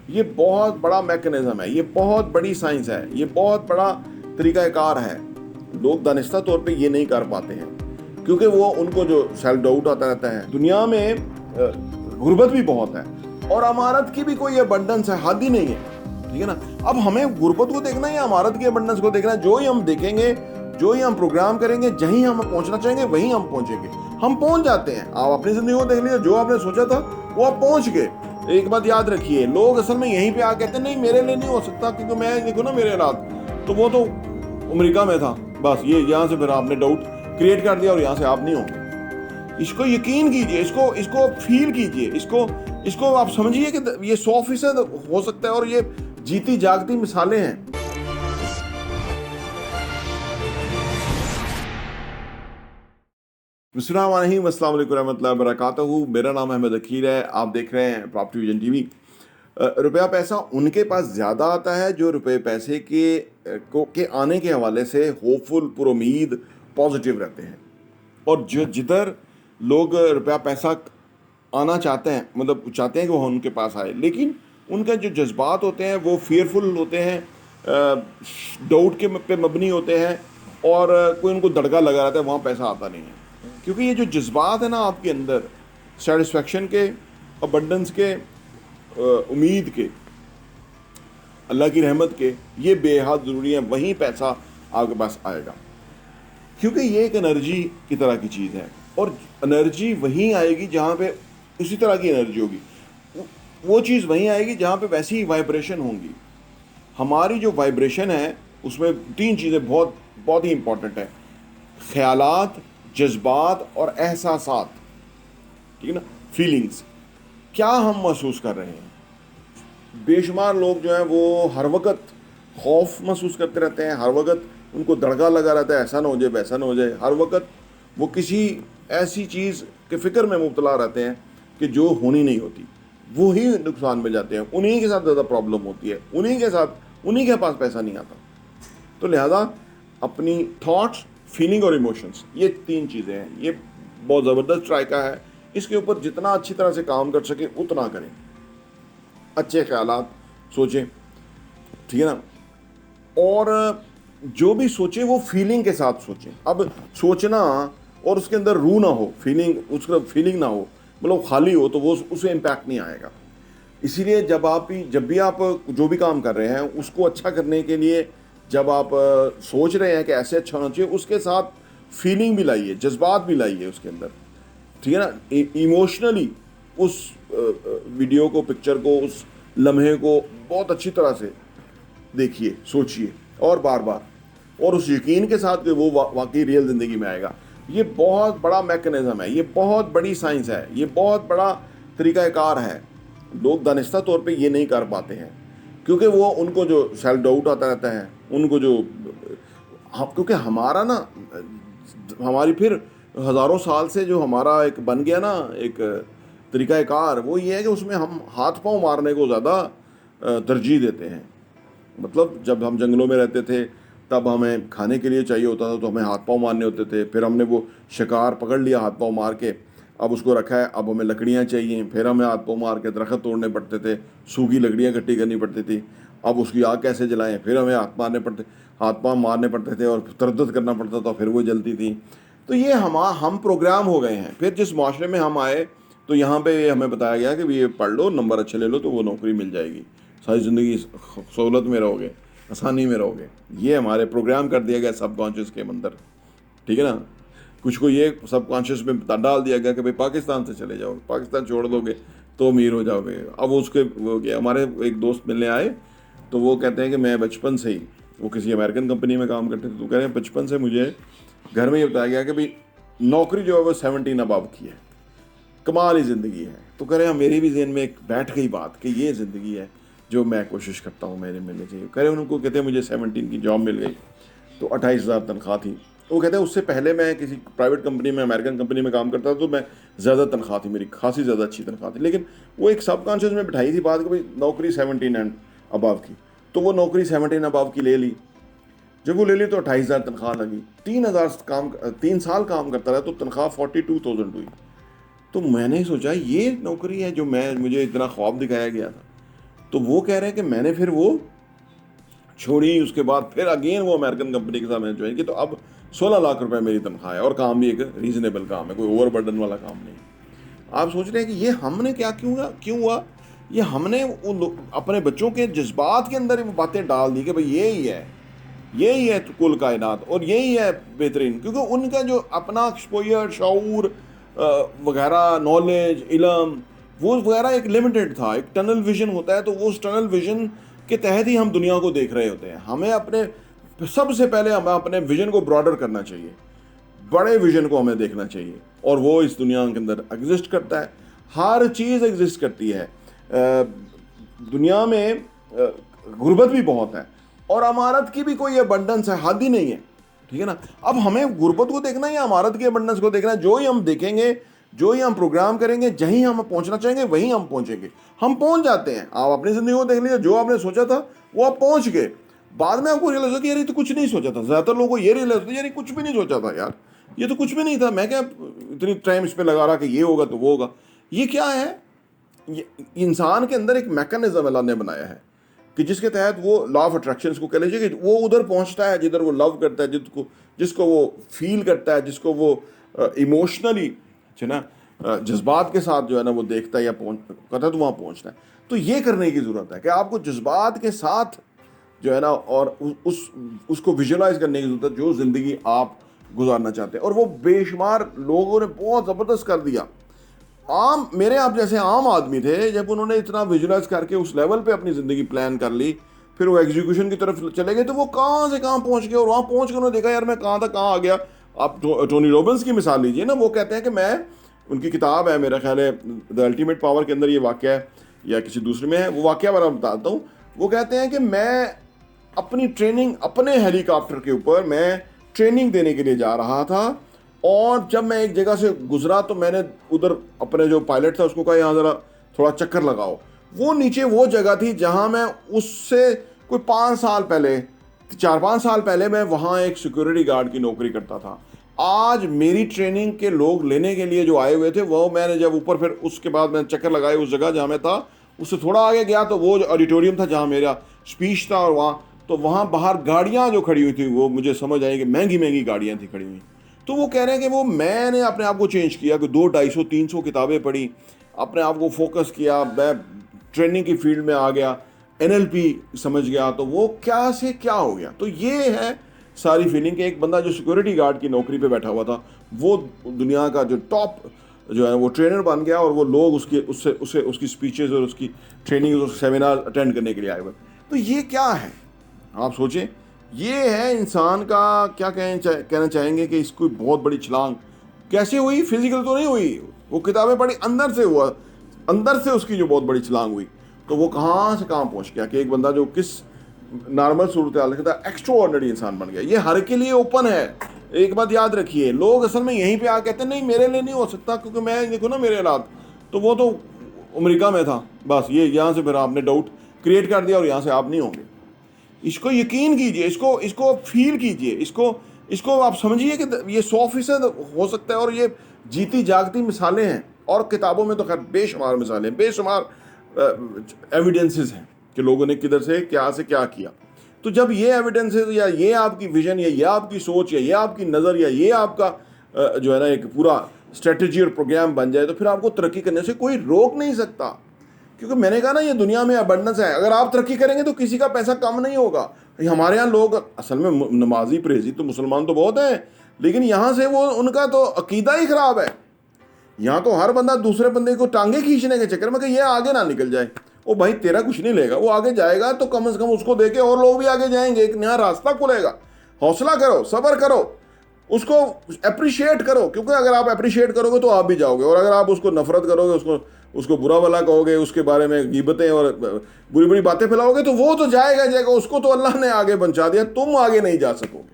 یہ بہت بڑا میکنزم ہے، یہ بہت بڑی سائنس ہے، یہ بہت بڑا طریقہ کار ہے. لوگ دانستہ طور پہ یہ نہیں کر پاتے ہیں کیونکہ وہ ان کو جو سیلف ڈاؤٹ آتا رہتا ہے. دنیا میں غربت بھی بہت ہے اور امارت کی بھی کوئی ابنڈنس ہے، حد ہی نہیں ہے. ٹھیک ہے نا. اب ہمیں غربت کو دیکھنا ہے یا امارت کی ابنڈنس کو دیکھنا ہے؟ جو ہی ہم دیکھیں گے، جو ہی ہم پروگرام کریں گے، جہیں ہم پہنچنا چاہیں گے وہیں ہم پہنچیں گے. ہم پہنچ جاتے ہیں. آپ اپنی زندگی کو دیکھ لیجیے، جو آپ نے سوچا تھا وہ آپ پہنچ گئے. ایک بات یاد رکھیے، لوگ اصل میں یہیں پہ آ کہتے ہیں نہیں میرے لیے نہیں ہو سکتا کیونکہ میں دیکھو نا میرے حالات، تو وہ تو امریکہ میں تھا. بس یہ یہاں سے پھر آپ نے ڈاؤٹ کریٹ کر دیا اور یہاں سے آپ نہیں ہوں گے. اس کو یقین کیجئے، اس کو فیل کیجئے، اس کو آپ سمجھیے کہ یہ 100% ہو سکتا ہے اور یہ جیتی جاگتی مثالیں ہیں. بسم اللہ الرحمن الرحیم. السلام علیکم ورحمۃ اللہ وبرکاتہ. میرا نام احمد عقیل ہے. آپ دیکھ رہے ہیں پراپرٹی ویژن ٹی وی. روپیہ پیسہ ان کے پاس زیادہ آتا ہے جو روپے پیسے کے آنے کے حوالے سے ہوپ فل، پر امید، پازیٹیو رہتے ہیں. اور جدھر لوگ روپیہ پیسہ آنا چاہتے ہیں، مطلب چاہتے ہیں کہ وہ ان کے پاس آئے، لیکن ان کے جو جذبات ہوتے ہیں وہ فیئرفل ہوتے ہیں، ڈاؤٹ کے پہ مبنی ہوتے ہیں، اور کوئی ان کو دڑکا لگا رہتا ہے، وہاں پیسہ آتا نہیں ہے. کیونکہ یہ جو جذبات ہیں نا آپ کے اندر، سیٹسفیکشن کے، ابنڈنس کے، امید کے، اللہ کی رحمت کے، یہ بے حد ضروری ہیں. وہیں پیسہ آپ کے پاس آئے گا کیونکہ یہ ایک انرجی کی طرح کی چیز ہے. اور انرجی وہیں آئے گی جہاں پہ اسی طرح کی انرجی ہوگی. وہ چیز وہیں آئے گی جہاں پہ ویسی ہی وائبریشن ہوں گی. ہماری جو وائبریشن ہے اس میں 3 چیزیں بہت ہی امپورٹنٹ ہیں: خیالات، جذبات اور احساسات. ٹھیک ہے نا. فیلنگز. کیا ہم محسوس کر رہے ہیں؟ بے شمار لوگ جو ہیں وہ ہر وقت خوف محسوس کرتے رہتے ہیں، ہر وقت ان کو دڑکا لگا رہتا ہے ایسا نہ ہو جائے ویسا نہ ہو جائے. ہر وقت وہ کسی ایسی چیز کے فکر میں مبتلا رہتے ہیں کہ جو ہونی نہیں ہوتی. وہی نقصان میں جاتے ہیں، انہی کے ساتھ زیادہ پرابلم ہوتی ہے، انہی کے پاس پیسہ نہیں آتا. تو لہذا اپنی تھاٹس، فیلنگ اور ایموشنس، یہ 3 چیزیں ہیں. یہ بہت زبردست ٹرائکہ ہے. اس کے اوپر جتنا اچھی طرح سے کام کر سکیں اتنا کریں. اچھے خیالات سوچیں. ٹھیک ہے نا. اور جو بھی سوچیں وہ فیلنگ کے ساتھ سوچیں. اب سوچنا اور اس کے اندر روح نہ ہو، اس کا فیلنگ نہ ہو، مطلب خالی ہو، تو وہ اسے امپیکٹ نہیں آئے گا. اسی لیے جب بھی آپ جو بھی کام کر رہے ہیں اس کو اچھا کرنے کے لیے جب آپ سوچ رہے ہیں کہ ایسے اچھا ہونا چاہیے، اس کے ساتھ فیلنگ بھی لائیے، جذبات بھی لائیے اس کے اندر. ٹھیک ہے نا. ایموشنلی اس ویڈیو کو، پکچر کو، اس لمحے کو بہت اچھی طرح سے دیکھیے، سوچیے، اور بار بار، اور اس یقین کے ساتھ کہ وہ واقعی ریئل زندگی میں آئے گا. یہ بہت بڑا میکنزم ہے، یہ بہت بڑی سائنس ہے، یہ بہت بڑا طریقہ کار ہے. لوگ دانستہ طور پہ یہ نہیں کر پاتے ہیں کیونکہ وہ ان کو جو سیلف ڈاؤٹ آتا رہتا ہے، ان کو جو کیونکہ ہمارا نا، ہماری پھر ہزاروں سال سے جو ہمارا ایک بن گیا نا ایک طریقہ کار، وہ یہ ہے کہ اس میں ہم ہاتھ پاؤں مارنے کو زیادہ ترجیح دیتے ہیں. مطلب جب ہم جنگلوں میں رہتے تھے تب ہمیں کھانے کے لیے چاہیے ہوتا تھا تو ہمیں ہاتھ پاؤں مارنے ہوتے تھے. پھر ہم نے وہ شکار پکڑ لیا ہاتھ پاؤں مار کے، اب اس کو رکھا ہے، اب ہمیں لکڑیاں چاہیے، پھر ہمیں ہاتھ پاؤں مار کے درخت توڑنے پڑتے تھے، سوکھی لکڑیاں اکٹھی کرنی پڑتی تھی. اب اس کی آگ کیسے جلائیں، پھر ہمیں ہاتھ پاؤں مارنے پڑتے تھے اور تردد کرنا پڑتا تھا، پھر وہ جلتی تھی. تو یہ ہم پروگرام ہو گئے ہیں. پھر جس معاشرے میں ہم آئے تو یہاں پہ ہمیں بتایا گیا کہ یہ پڑھ لو، نمبر اچھے لے لو تو وہ نوکری مل جائے گی، ساری زندگی سہولت میں رہو گے، آسانی میں رہو گے. یہ ہمارے پروگرام کر دیا گیا سب کانشیس کے اندر. ٹھیک ہے نا. کچھ کو یہ سب کانشیس میں ڈال دیا گیا کہ بھائی پاکستان سے چلے جاؤ، پاکستان چھوڑ دو گے تو امیر ہو جاؤ گے. اب اس کے ہمارے ایک دوست ملنے آئے تو وہ کہتے ہیں کہ میں بچپن سے ہی، وہ کسی امریکن کمپنی میں کام کرتے تھے، تو کہہ رہے ہیں بچپن سے مجھے گھر میں یہ بتایا گیا کہ بھائی نوکری جو ہے وہ 17 ابو کی ہے، کمال ہی زندگی ہے. تو کہہ رہے ہیں میری بھی ذہن میں ایک بیٹھ گئی بات کہ یہ زندگی ہے جو میں کوشش کرتا ہوں میرے ملنے چاہیے. کہہ رہے ہیں ان کو کہتے ہیں مجھے 17 کی جاب مل گئی تو 28,000 تنخواہ تھی. وہ کہتے ہیں اس سے پہلے میں کسی پرائیویٹ کمپنی میں، امریکن کمپنی میں کام کرتا تھا تو میں زیادہ تنخواہ تھی، میری خاصی زیادہ اچھی تنخواہ تھی. لیکن وہ ایک سب کانشیس میں بٹھائی تھی بات کہ بھائی نوکری 17 اینڈ ابو کی، تو وہ نوکری 17 ابو کی لے لی. جب وہ لے لی تو 28,000 تنخواہ لگی. 3 سال کام کرتا رہا تو تنخواہ 42,000 ہوئی. تو میں نے سوچا یہ نوکری ہے جو مجھے اتنا خواب دکھایا گیا تھا. تو وہ کہہ رہے ہیں کہ میں نے پھر وہ چھوڑی, اس کے بعد پھر اگین وہ امریکن کمپنی کے ساتھ میں نے جوائن کی, تو اب 16 لاکھ روپے میری تنخواہ ہے, اور کام بھی ایک ریزنیبل کام ہے, کوئی اوور برڈن والا کام نہیں. آپ سوچ رہے ہیں کہ یہ ہم نے کیوں ہوا, یہ ہم نے اپنے بچوں کے جذبات کے اندر وہ باتیں ڈال دی کہ بھئی یہی ہے کل کائنات اور یہی ہے بہترین, کیونکہ ان کا جو اپنا ایکسپوئر, شعور وغیرہ, نالج, علم وہ وغیرہ ایک لمیٹڈ تھا, ایک ٹنل ویژن ہوتا ہے, تو وہ اس ٹنل ویژن کے تحت ہی ہم دنیا کو دیکھ رہے ہوتے ہیں. ہمیں سب سے پہلے ہمیں اپنے ویژن کو براڈر کرنا چاہیے, بڑے ویژن کو ہمیں دیکھنا چاہیے, اور وہ اس دنیا کے اندر ایگزسٹ کرتا ہے, ہر چیز ایگزسٹ کرتی ہے. دنیا میں غربت بھی بہت ہے اور امارت کی بھی کوئی ابنڈنس ہے, حد ہی نہیں ہے, ٹھیک ہے نا. اب ہمیں غربت کو دیکھنا ہے یا امارت کی ابنڈنس کو دیکھنا ہے؟ جو ہی ہم دیکھیں گے, جو ہی ہم پروگرام کریں گے, جہیں ہم پہنچنا چاہیں گے وہیں ہم پہنچیں گے. ہم پہنچ جاتے ہیں, آپ اپنی زندگی کو دیکھ لیجیے, جو آپ نے سوچا تھا وہ آپ پہنچ گئے, بعد میں آپ کو ریئلائز ہو کہ یار یہ تو کچھ نہیں سوچا تھا. زیادہ تر لوگوں کو یہ ریئلائز ہوتا ہے یار کچھ بھی نہیں سوچا تھا, یار یہ تو کچھ بھی نہیں تھا, میں کیا اتنی ٹائم اس پہ لگا رہا کہ یہ ہوگا تو وہ ہوگا. یہ کیا ہے؟ انسان کے اندر ایک میکانزم اللہ نے بنایا ہے کہ جس کے تحت وہ لا آف اٹریکشن کو کہہ لیجیے کہ وہ ادھر پہنچتا ہے جدھر وہ لو کرتا ہے, جس کو وہ فیل کرتا ہے, جس کو وہ ایموشنلی نا جذبات کے ساتھ جو ہے نا وہ دیکھتا ہے یا کرتا ہے, تو وہاں پہنچتا ہے. تو یہ کرنے کی ضرورت ہے کہ آپ کو جذبات کے ساتھ جو ہے نا اور اس کو ویژولائز کرنے کی ضرورت ہے جو زندگی آپ گزارنا چاہتے ہیں. اور وہ بے شمار لوگوں نے بہت زبردست کر دیا. میرے آپ جیسے عام آدمی تھے, جب انہوں نے اتنا ویژولائز کر کے اس لیول پہ اپنی زندگی پلان کر لی, پھر وہ ایگزیکیوشن کی طرف چلے گئے, تو وہ کہاں سے کہاں پہنچ گئے, اور وہاں پہنچ کے انہوں نے دیکھا یار میں کہاں تک کہاں آ گیا. آپ ٹونی روبنس کی مثال لیجیے نا, وہ کہتے ہیں کہ میں, ان کی کتاب ہے میرا خیال ہے دا الٹیمیٹ پاور کے اندر یہ واقعہ ہے یا کسی دوسرے میں ہے, وہ واقعہ میں بتاتا ہوں. وہ کہتے ہیں کہ میں اپنی ٹریننگ اپنے ہیلی کاپٹر کے اوپر میں ٹریننگ دینے کے لیے جا رہا تھا, اور جب میں ایک جگہ سے گزرا تو میں نے ادھر اپنے جو پائلٹ تھا اس کو کہا یہاں ذرا تھوڑا چکر لگاؤ. وہ نیچے وہ جگہ تھی جہاں میں اس سے کوئی 4-5 سال پہلے میں وہاں ایک سیکورٹی گارڈ کی نوکری کرتا تھا. آج میری ٹریننگ کے لوگ لینے کے لیے جو آئے ہوئے تھے, وہ میں نے جب اوپر پھر اس کے بعد میں چکر لگائے اس جگہ جہاں میں تھا, اس سے تھوڑا آگے گیا تو وہ جو آڈیٹوریم تھا جہاں میرا اسپیچ تھا, اور وہاں باہر گاڑیاں جو کھڑی ہوئی تھیں وہ مجھے سمجھ آئی کہ مہنگی گاڑیاں تھیں کھڑی ہوئی. تو وہ کہہ رہے ہیں کہ وہ میں نے اپنے آپ کو چینج کیا کہ 200-250-300 کتابیں پڑھی, اپنے آپ کو فوکس کیا, میں ٹریننگ کی فیلڈ میں آ گیا, NLP سمجھ گیا, تو وہ کیا سے کیا ہو گیا. تو یہ ہے ساری فیلنگ کہ ایک بندہ جو سیکورٹی گارڈ کی نوکری پہ بیٹھا ہوا تھا وہ دنیا کا جو ٹاپ جو ہے وہ ٹرینر بن گیا, اور وہ لوگ اس کی اسپیچز اور اس کی ٹریننگ اور سیمینار اٹینڈ کرنے کے لیے آئے ہوئے. تو یہ کیا ہے آپ سوچیں, یہ ہے انسان کا کیا کہنا چاہیں گے کہ اس کو بہت بڑی چھلانگ کیسے ہوئی. فزیکل تو نہیں ہوئی, وہ کتابیں پڑھی, اندر سے ہوا, اندر سے اس کی جو بہت بڑی چھلانگ ہوئی. تو وہ کہاں سے کہاں پہنچ گیا کہ ایک بندہ جو کس نارمل صورتحال کا تھا ایکسٹرا آرڈنری انسان بن گیا. یہ ہر کے لیے اوپن ہے. ایک بات یاد رکھیے, لوگ اصل میں یہیں پہ آ کہتے ہیں نہیں میرے لیے نہیں ہو سکتا کیونکہ میں دیکھو نا میرے حالات, تو وہ تو امریکہ میں تھا, بس یہ یہاں سے پھر آپ نے ڈاؤٹ کریٹ کر دیا اور یہاں سے آپ نہیں ہوں گے. اس کو یقین کیجئے, اس کو فیل کیجئے, اس کو آپ سمجھیے کہ یہ 100% ہو سکتا ہے, اور یہ جیتی جاگتی مثالیں ہیں, اور کتابوں میں تو خیر بے شمار مثالیں, بے شمار ایویڈنسز ہیں کہ لوگوں نے کدھر سے کیا کیا. تو جب یہ ایویڈنسز یا یہ آپ کی ویژن یا یہ آپ کی سوچ یا یہ آپ کی نظر یا یہ آپ کا جو ہے نا ایک پورا اسٹریٹجی اور پروگرام بن جائے, تو پھر آپ کو ترقی کرنے سے کوئی روک نہیں سکتا. کیونکہ میں نے کہا نا یہ دنیا میں ابنڈنس ہے, اگر آپ ترقی کریں گے تو کسی کا پیسہ کم نہیں ہوگا. ہمارے یہاں لوگ اصل میں نمازی پرہیزی تو مسلمان تو بہت ہیں, لیکن یہاں سے وہ ان کا تو عقیدہ ہی خراب ہے. یہاں تو ہر بندہ دوسرے بندے کو ٹانگیں کھینچنے کے چکر میں کہ یہ آگے نہ نکل جائے. وہ بھائی تیرا کچھ نہیں لے گا, وہ آگے جائے گا تو کم از کم اس کو دے کے اور لوگ بھی آگے جائیں گے, ایک نیا راستہ کھلے گا. حوصلہ کرو, صبر کرو, اس کو اپریشیٹ کرو, کیونکہ اگر آپ اپریشیٹ کرو گے تو آپ بھی جاؤ گے, اور اگر آپ اس کو نفرت کرو گے, اس کو برا بھلا کہو گے, اس کے بارے میں غیبتیں اور بری باتیں پھیلاؤ گے, تو وہ تو جائے گا, اس کو تو اللہ نے آگے پہنچا دیا, تم آگے نہیں جا سکو گے.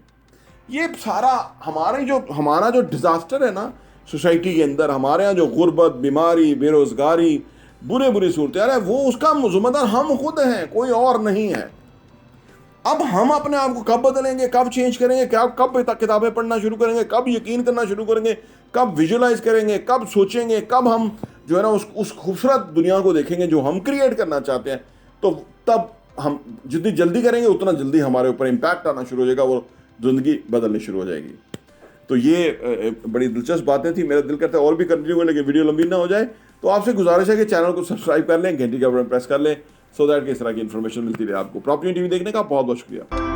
یہ سارا ہمارا جو ڈیزاسٹر ہے نا سوسائٹی کے اندر, ہمارے یہاں جو غربت, بیماری, بے روزگاری, بری صورتحال ہے, وہ اس کا ذمہ دار ہم خود ہیں, کوئی اور نہیں ہے. اب ہم اپنے آپ کو کب بدلیں گے, کب چینج کریں گے, کب کتابیں پڑھنا شروع کریں گے, کب یقین کرنا شروع کریں گے, کب ویژولائز کریں گے, کب سوچیں گے, کب ہم جو ہے نا اس خوبصورت دنیا کو دیکھیں گے جو ہم کریٹ کرنا چاہتے ہیں. تو تب ہم جتنی جلدی کریں گے اتنا جلدی ہمارے اوپر امپیکٹ آنا شروع ہو جائے گا، وہ زندگی بدلنی شروع ہو جائے گی. تو یہ بڑی دلچسپ باتیں تھیں. میرا دل کرتا ہے اور بھی کنٹینیو کرنے، لیکن ویڈیو لمبی نہ ہو جائے. تو آپ سے گزارش ہے کہ چینل کو سبسکرائب کر لیں، گھنٹی کا بٹن پریس کر لیں، سو دیٹ کہ اس طرح کی انفارمیشن ملتی رہے آپ کو. پراپرٹی ٹی وی دیکھنے کا بہت بہت شکریہ.